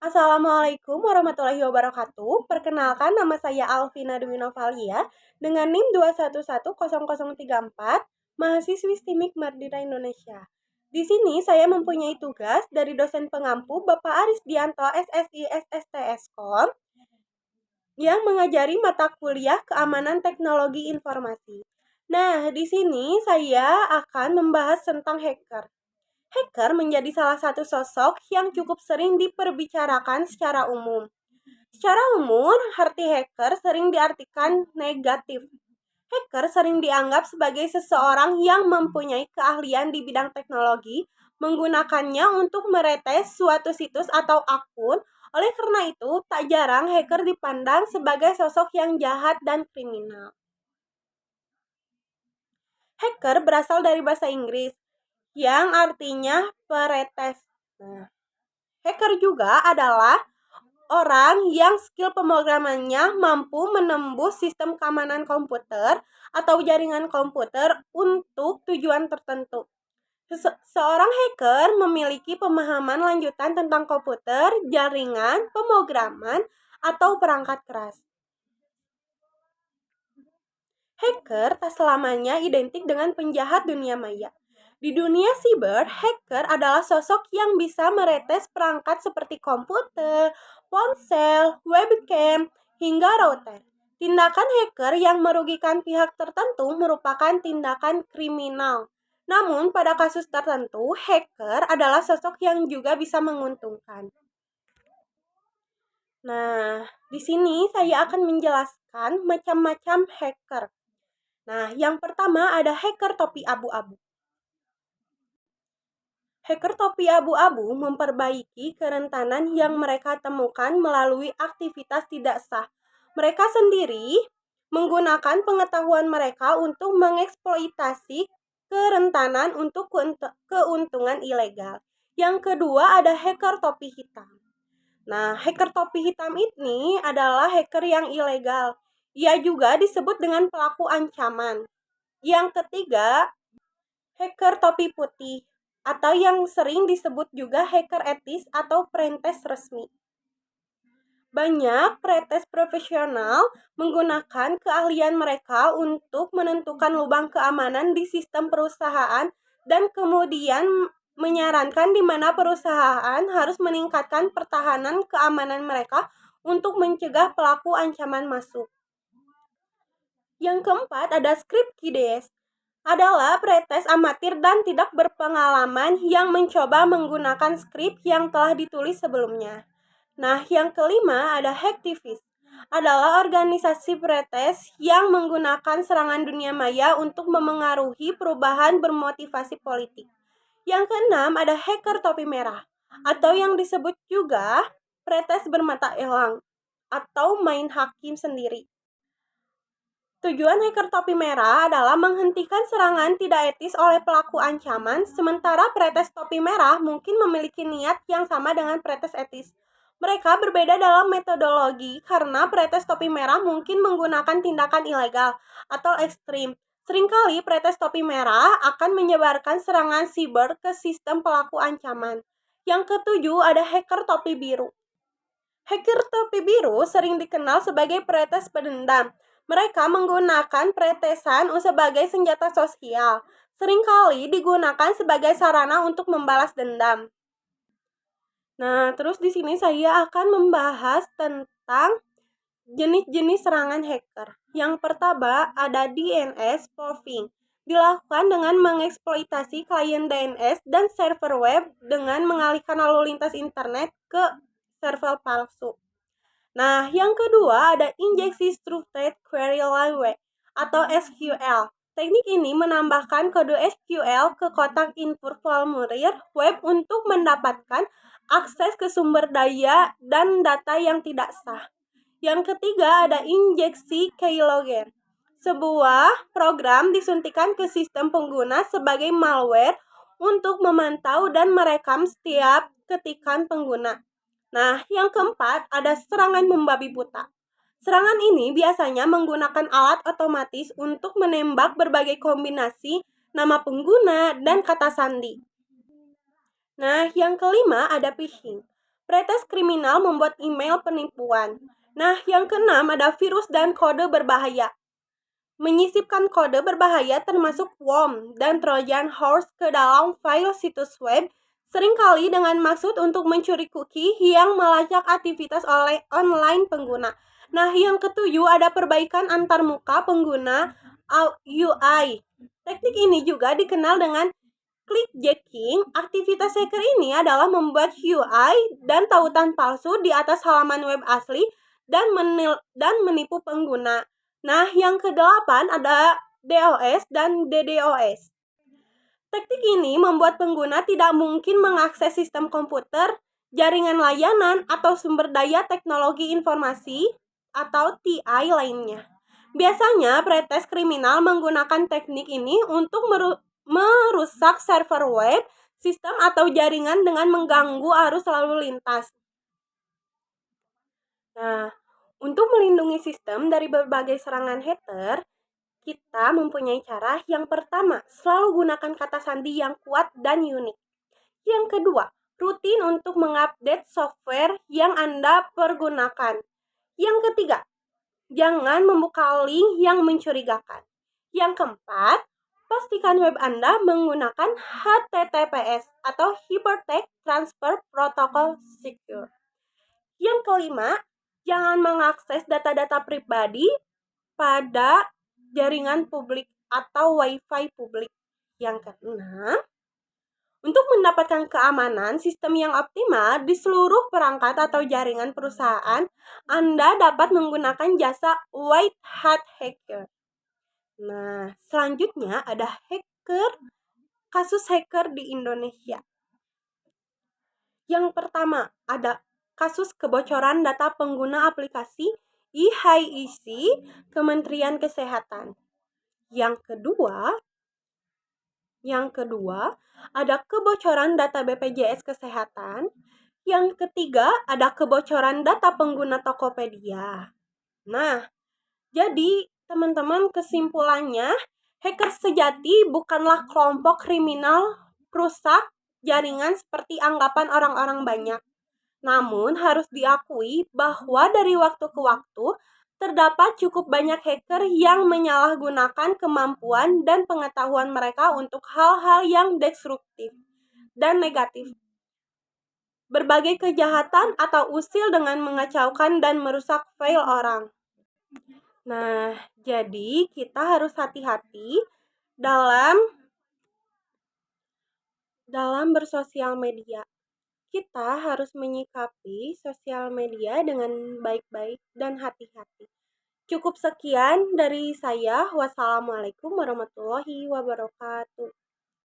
Assalamualaikum warahmatullahi wabarakatuh. Perkenalkan, nama saya Alvina Dwi Novalia dengan NIM 2110034, mahasiswi STIMIK Mardina Indonesia. Di sini saya mempunyai tugas dari dosen pengampu Bapak Aris Dianto SSI SSTSKOM yang mengajari mata kuliah Keamanan Teknologi Informasi. Nah, di sini saya akan membahas tentang hacker. Hacker menjadi salah satu sosok yang cukup sering diperbicarakan secara umum. Secara umum, arti hacker sering diartikan negatif. Hacker sering dianggap sebagai seseorang yang mempunyai keahlian di bidang teknologi, menggunakannya untuk meretes suatu situs atau akun. Oleh karena itu, tak jarang hacker dipandang sebagai sosok yang jahat dan kriminal. Hacker berasal dari bahasa Inggris, yang artinya peretes. Nah, hacker juga adalah orang yang skill pemrogramannya mampu menembus sistem keamanan komputer atau jaringan komputer untuk tujuan tertentu. Seorang hacker memiliki pemahaman lanjutan tentang komputer, jaringan, pemrograman, atau perangkat keras. Hacker tak selamanya identik dengan penjahat dunia maya. Di dunia siber, hacker adalah sosok yang bisa meretes perangkat seperti komputer, ponsel, webcam, hingga router. Tindakan hacker yang merugikan pihak tertentu merupakan tindakan kriminal. Namun, pada kasus tertentu, hacker adalah sosok yang juga bisa menguntungkan. Nah, di sini saya akan menjelaskan macam-macam hacker. Nah, yang pertama ada hacker topi abu-abu. Hacker topi abu-abu memperbaiki kerentanan yang mereka temukan melalui aktivitas tidak sah. Mereka sendiri menggunakan pengetahuan mereka untuk mengeksploitasi kerentanan untuk keuntungan ilegal. Yang kedua ada hacker topi hitam. Nah, hacker topi hitam ini adalah hacker yang ilegal. Ia juga disebut dengan pelaku ancaman. Yang ketiga, hacker topi putih atau yang sering disebut juga hacker etis atau pretest resmi. Banyak pretest profesional menggunakan keahlian mereka untuk menentukan lubang keamanan di sistem perusahaan dan kemudian menyarankan di mana perusahaan harus meningkatkan pertahanan keamanan mereka untuk mencegah pelaku ancaman masuk. Yang keempat ada script kiddies. Adalah pretest amatir dan tidak berpengalaman yang mencoba menggunakan skrip yang telah ditulis sebelumnya. Nah, yang kelima ada hacktivist. Adalah organisasi pretest yang menggunakan serangan dunia maya untuk memengaruhi perubahan bermotivasi politik. Yang keenam ada hacker topi merah atau yang disebut juga pretest bermata elang atau main hakim sendiri. Tujuan hacker topi merah adalah menghentikan serangan tidak etis oleh pelaku ancaman, sementara pretest topi merah mungkin memiliki niat yang sama dengan pretest etis. Mereka berbeda dalam metodologi karena pretest topi merah mungkin menggunakan tindakan ilegal atau ekstrim. Seringkali pretest topi merah akan menyebarkan serangan siber ke sistem pelaku ancaman. Yang ketujuh ada hacker topi biru. Hacker topi biru sering dikenal sebagai pretest pendendam. Mereka menggunakan pretesan sebagai senjata sosial. Seringkali digunakan sebagai sarana untuk membalas dendam. Nah, terus di sini saya akan membahas tentang jenis-jenis serangan hacker. Yang pertama ada DNS spoofing. Dilakukan dengan mengeksploitasi klien DNS dan server web dengan mengalihkan lalu lintas internet ke server palsu. Nah, yang kedua ada injeksi structured query language atau SQL. Teknik ini menambahkan kode SQL ke kotak input formulir web untuk mendapatkan akses ke sumber daya dan data yang tidak sah. Yang ketiga ada injeksi keylogger. Sebuah program disuntikan ke sistem pengguna sebagai malware untuk memantau dan merekam setiap ketikan pengguna. Nah, yang keempat ada serangan membabi buta. Serangan ini biasanya menggunakan alat otomatis untuk menembak berbagai kombinasi nama pengguna dan kata sandi. Nah, yang kelima ada phishing. Pretes kriminal membuat email penipuan. Nah, yang keenam ada virus dan kode berbahaya. Menyisipkan kode berbahaya termasuk worm dan Trojan horse ke dalam file situs web seringkali dengan maksud untuk mencuri cookie yang melacak aktivitas oleh online pengguna. Nah, yang ketujuh ada perbaikan antarmuka pengguna UI. Teknik ini juga dikenal dengan clickjacking. Aktivitas hacker ini adalah membuat UI dan tautan palsu di atas halaman web asli dan menipu pengguna. Nah, yang kedelapan ada DOS dan DDoS. Teknik ini membuat pengguna tidak mungkin mengakses sistem komputer, jaringan layanan, atau sumber daya teknologi informasi atau TI lainnya. Biasanya, pretes kriminal menggunakan teknik ini untuk merusak server web, sistem atau jaringan dengan mengganggu arus lalu lintas. Nah, untuk melindungi sistem dari berbagai serangan hacker, kita mempunyai cara. Yang pertama, selalu gunakan kata sandi yang kuat dan unik. Yang kedua, rutin untuk mengupdate software yang Anda pergunakan. Yang ketiga, jangan membuka link yang mencurigakan. Yang keempat, pastikan web Anda menggunakan HTTPS atau Hypertext Transfer Protocol Secure. Yang kelima, jangan mengakses data-data pribadi pada jaringan publik atau Wi-Fi publik. Yang keenam, untuk mendapatkan keamanan sistem yang optimal di seluruh perangkat atau jaringan perusahaan, Anda dapat menggunakan jasa White Hat Hacker. Nah, selanjutnya ada kasus hacker di Indonesia. Yang pertama, ada kasus kebocoran data pengguna aplikasi eHIEC Kementerian Kesehatan. Yang kedua, ada kebocoran data BPJS Kesehatan. Yang ketiga, ada kebocoran data pengguna Tokopedia. Nah, jadi teman-teman kesimpulannya, hacker sejati bukanlah kelompok kriminal perusak jaringan seperti anggapan orang-orang banyak. Namun harus diakui bahwa dari waktu ke waktu, terdapat cukup banyak hacker yang menyalahgunakan kemampuan dan pengetahuan mereka untuk hal-hal yang destruktif dan negatif. Berbagai kejahatan atau usil dengan mengacaukan dan merusak file orang. Nah, jadi kita harus hati-hati dalam bersosial media. Kita harus menyikapi sosial media dengan baik-baik dan hati-hati. Cukup sekian dari saya. Wassalamualaikum warahmatullahi wabarakatuh.